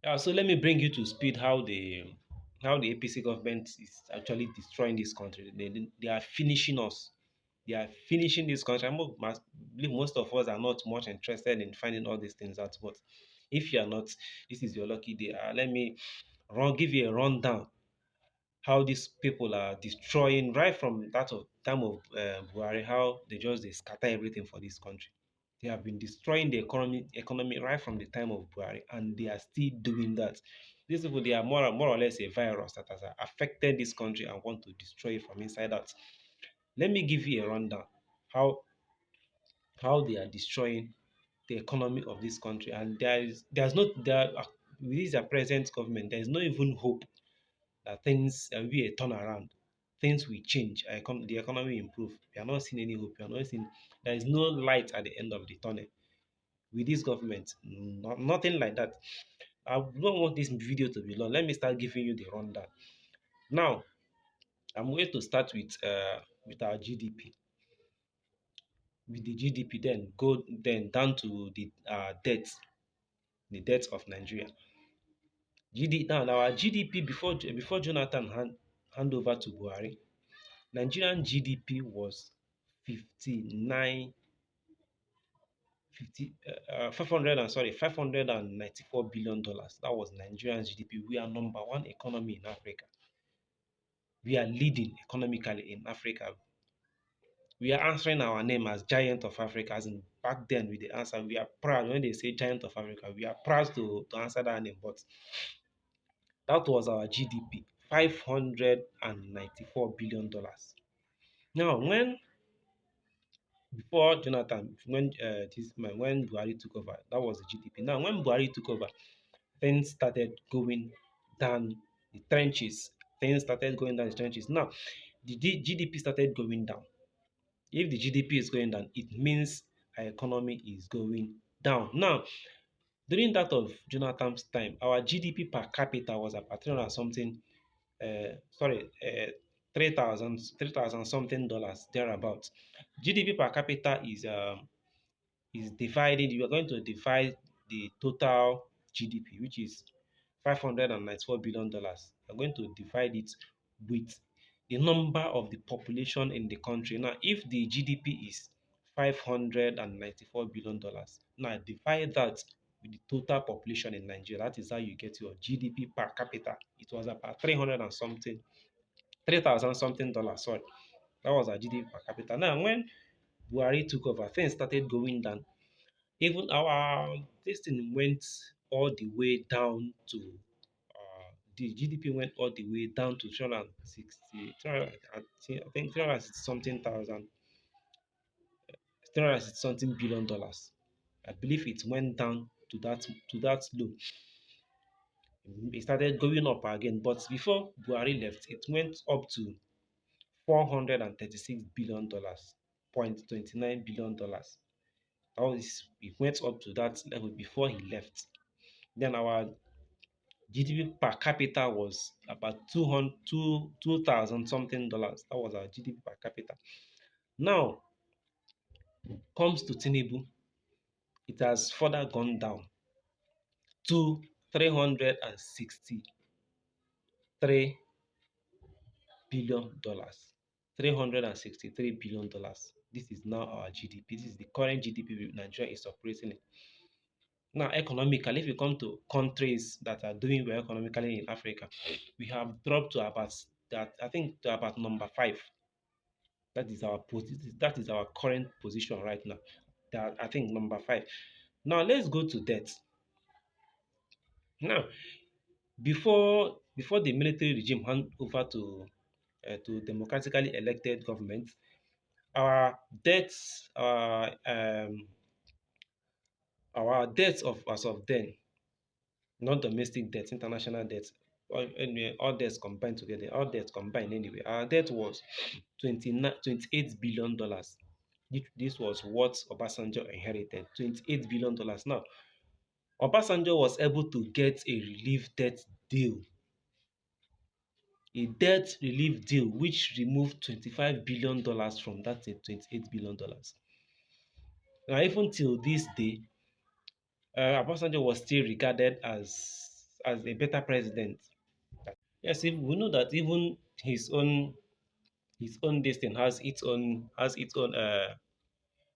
Yeah, so let me bring you to speed how the APC government is actually destroying this country. They are finishing us. They are finishing this country. Believe most of us are not much interested in finding all these things out. But if you are not, this is your lucky day. Let me give you a rundown how these people are destroying right from that of time of Buhari, how they scatter everything for this country. They have been destroying the economy right from the time of Buhari, and they are still doing that. These people, they are more or less a virus that has affected this country and want to destroy it from inside out. Let me give you a rundown how how they are destroying the economy of this country, and there's not there with this present government. There is no even hope that things there will be a turnaround, things will change, the economy will improve. We are not seeing any hope. We are not seeing there is no light at the end of the tunnel with this government. Nothing like that. I don't want this video to be long. Let me start giving you the rundown. Now, I'm going to start with our GDP. With the GDP, then go then down to the debt of Nigeria. Now our GDP before Jonathan hand over to Buhari, Nigerian GDP was 59 50 500 and sorry $594 billion. That was Nigerian GDP. We are number one economy in Africa. We are leading economically in Africa. We are answering our name as giant of Africa. As in back then with the answer, we are proud when they say giant of Africa. We are proud to answer that name. But that was our GDP, $594 billion. Now, before Jonathan, when Buhari took over, that was the GDP. Now, when Buhari took over, things started going down the trenches. Things started going down the trenches. Now, the GDP started going down. If the GDP is going down, it means our economy is going down. Now, during that of Jonathan's time, our GDP per capita was about 300 something, sorry, 3,000 something dollars thereabout. GDP per capita is divided. You are going to divide the total GDP, which is $594 billion. You're going to divide it with the number of the population in the country. Now, if the GDP is $594 billion, now divide that with the total population in Nigeria. That is how you get your GDP per capita. It was about 300 and something, 3,000 something dollars. Sorry, that was our GDP per capita. Now, when Buhari took over, things started going down. Even our this thing went all the way down to the GDP went all the way down to 360, 300, I think 360 something thousand, 360 something billion dollars. I believe it went down to that low. It started going up again, but before Buhari left, it went up to $436 billion, $0.29 billion. That was it went up to that level before he left. Then our GDP per capita was about 2,000 something dollars. That was our GDP per capita. Now comes to Tinubu, it has further gone down to 363 billion dollars. $363 billion. This is now our GDP. This is the current GDP Nigeria is operating in. Now, economically, if you come to countries that are doing well economically in Africa, we have dropped to about that. I think to about number five. That is our current position right now. That I think number five. Now let's go to debt. Now, before the military regime hand over to democratically elected government, our debts, our debts of as of then, not domestic debt, international debt, anyway, all debts combined together, all debts combined anyway. Our debt was 28 billion dollars. This was what Obasanjo inherited, $28 billion. Now, Obasanjo was able to get a relief debt deal, a debt relief deal which removed $25 billion from that $28 billion. Now, even till this day, Obasanjo was still regarded as a better president. Yes, if we know that even his own destiny has its own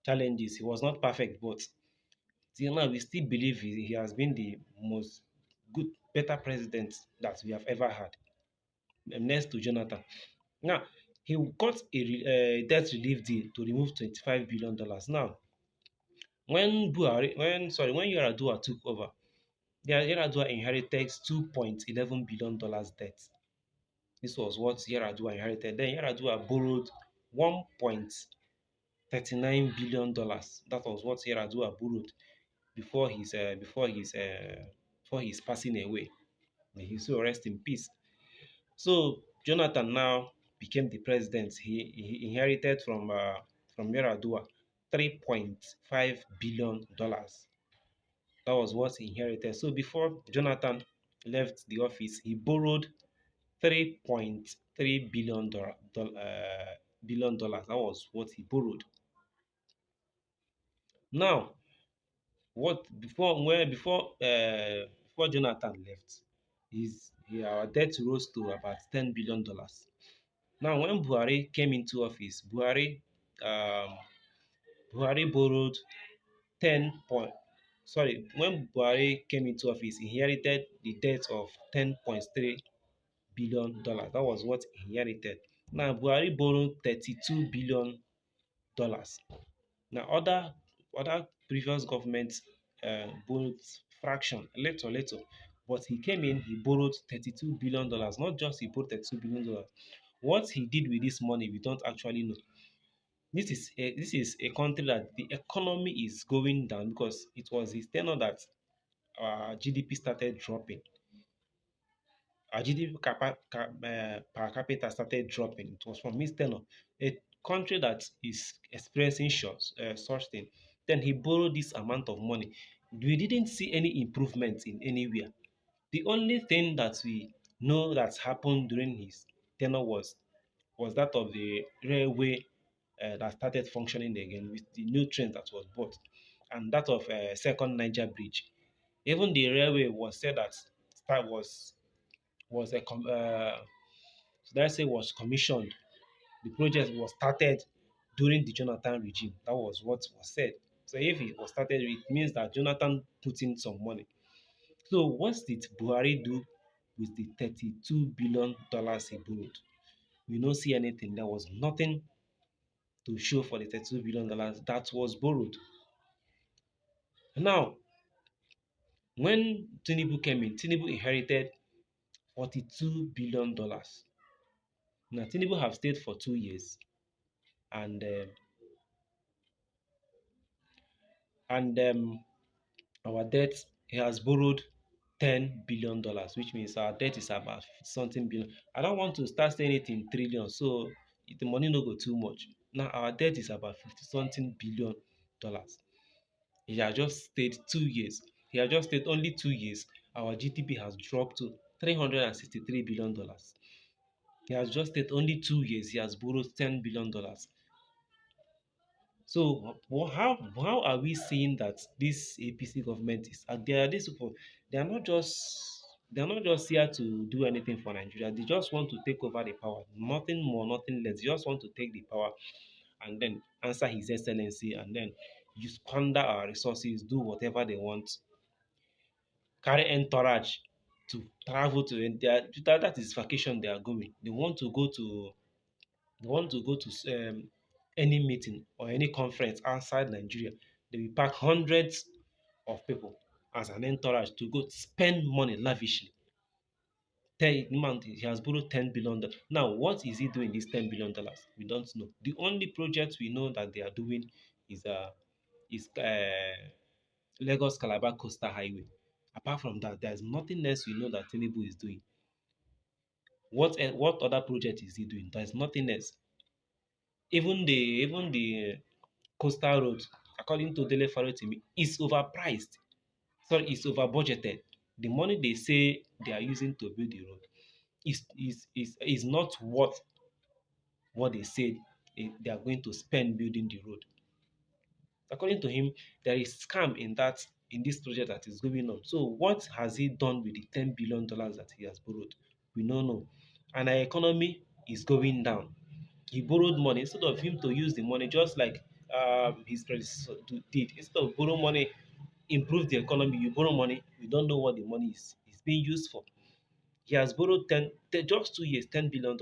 challenges. He was not perfect, but till now we still believe he has been the most better president that we have ever had, next to Jonathan. Now he got a debt relief deal to remove $25 billion. Now when Yaradua took over, Yaradua inherited $2.11 billion debt. This was what Yaradua inherited. Then Yaradua borrowed $1.39 billion. That was what Yaradua borrowed before his passing away. May he so rest in peace. So Jonathan now became the president. He inherited from Yaradua $3.5 billion. That was what he inherited. So before Jonathan left the office, he borrowed $3.3 billion. That was what he borrowed. Now, what before Jonathan left, our debt rose to about $10 billion. Now, when Buhari came into office, um, Buhari borrowed 10 point. Sorry, when Buhari came into office, he inherited the debt of $10.3 billion. That was what he inherited. Now, Buhari borrowed $32 billion. Now, other previous governments borrowed fraction, little, but he came in, he borrowed $32 billion. Not just he borrowed $32 billion. What he did with this money, we don't actually know. This is a country that the economy is going down because it was his tenure that our GDP started dropping. Our GDP per capita started dropping. It was from his tenure. A country that is experiencing such thing. Then he borrowed this amount of money. We didn't see any improvement in anywhere. The only thing that we know that's happened during his tenure was that of the railway that started functioning again with the new train that was bought, and that of second Niger bridge. Even the railway was said that start was a should I say was commissioned. The project was started during the Jonathan regime. That was what was said. So if it was started, it means that Jonathan put in some money. So what did Buhari do with the $32 billion he borrowed? We don't see anything. There was nothing to show for the $32 billion that was borrowed. Now, when Tinubu came in, Tinubu inherited $42 billion. Now, Tinubu have stayed for 2 years, and our debt, he has borrowed $10 billion, which means our debt is about something billion. I don't want to start saying it in trillions, so the money no go too much. Now our debt is about 50 something $billion. He has just stayed 2 years. He has just stayed only 2 years. Our GDP has dropped to $363 billion. He has just stayed only 2 years. He has borrowed $10 billion. So how are we seeing that this APC government is they are these people, they are not just here to do anything for Nigeria. They just want to take over the power. Nothing more, nothing less. They just want to take the power and then answer His Excellency and then you squander our resources, do whatever they want, carry entourage to travel to that is vacation they are going. They want to go to any meeting or any conference outside Nigeria. They will pack hundreds of people as an entourage to go spend money lavishly. He has borrowed $10 billion. Now, what is he doing this $10 billion? We don't know. The only project we know that they are doing is Lagos Calabar Coastal Highway. Apart from that, there's nothing else we know that Tinubu is doing. What other project is he doing? There's nothing else. Even the coastal road, according to Dele Farotimi, is overpriced. Sorry, is over budgeted. The money they say they are using to build the road is not worth what they said they are going to spend building the road. According to him, there is scam in that in this project that is going on. So what has he done with the $10 billion that he has borrowed? We don't know. And our economy is going down. He borrowed money instead of him to use the money just like his predecessor did. Instead of borrow money, improve the economy, you borrow money, we don't know what the money is being used for. He has borrowed just 2 years, $10 billion.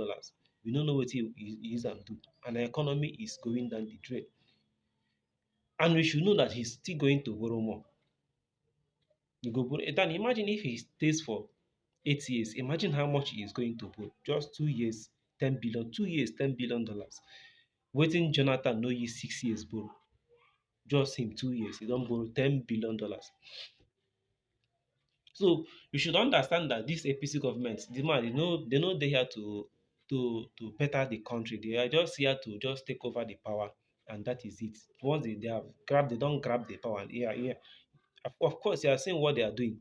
We don't know what he is and do. And the economy is going down the drain. And we should know that he's still going to borrow more. You go borrow. Then imagine if he stays for 8 years. Imagine how much he is going to borrow. Just 2 years, 10 billion. 2 years, $10 billion. Waiting Jonathan no use 6 years borrow. Just him 2 years. He don't borrow $10 billion. So you should understand that this APC government, the man, they know they're here to better the country. They are just here to just take over the power, and that is it. Once they have grabbed, they don't grab the power. Yeah, yeah. Of course, you are seeing what they are doing.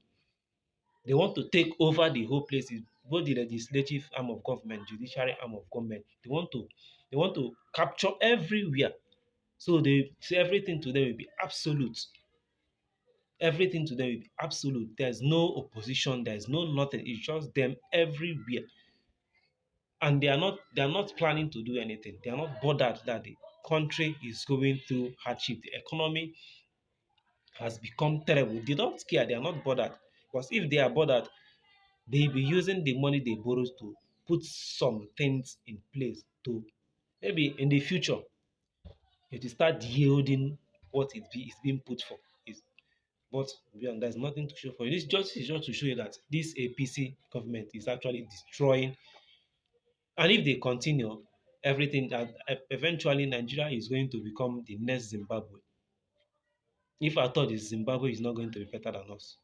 They want to take over the whole places, both the legislative arm of government, judiciary arm of government. They want to capture everywhere. So they say everything to them will be absolute. Everything to them will be absolute. There's no opposition, there's no nothing. It's just them everywhere. And they are not planning to do anything. They are not bothered that the country is going through hardship. The economy has become terrible. They don't care, they are not bothered. Because if they are bothered, they'll be using the money they borrow to put some things in place to maybe in the future it will start yielding what is being put for. But beyond, there's nothing to show for you. This just is just to show you that this APC government is actually destroying. And if they continue, everything that eventually Nigeria is going to become the next Zimbabwe. If I thought this Zimbabwe is not going to be better than us.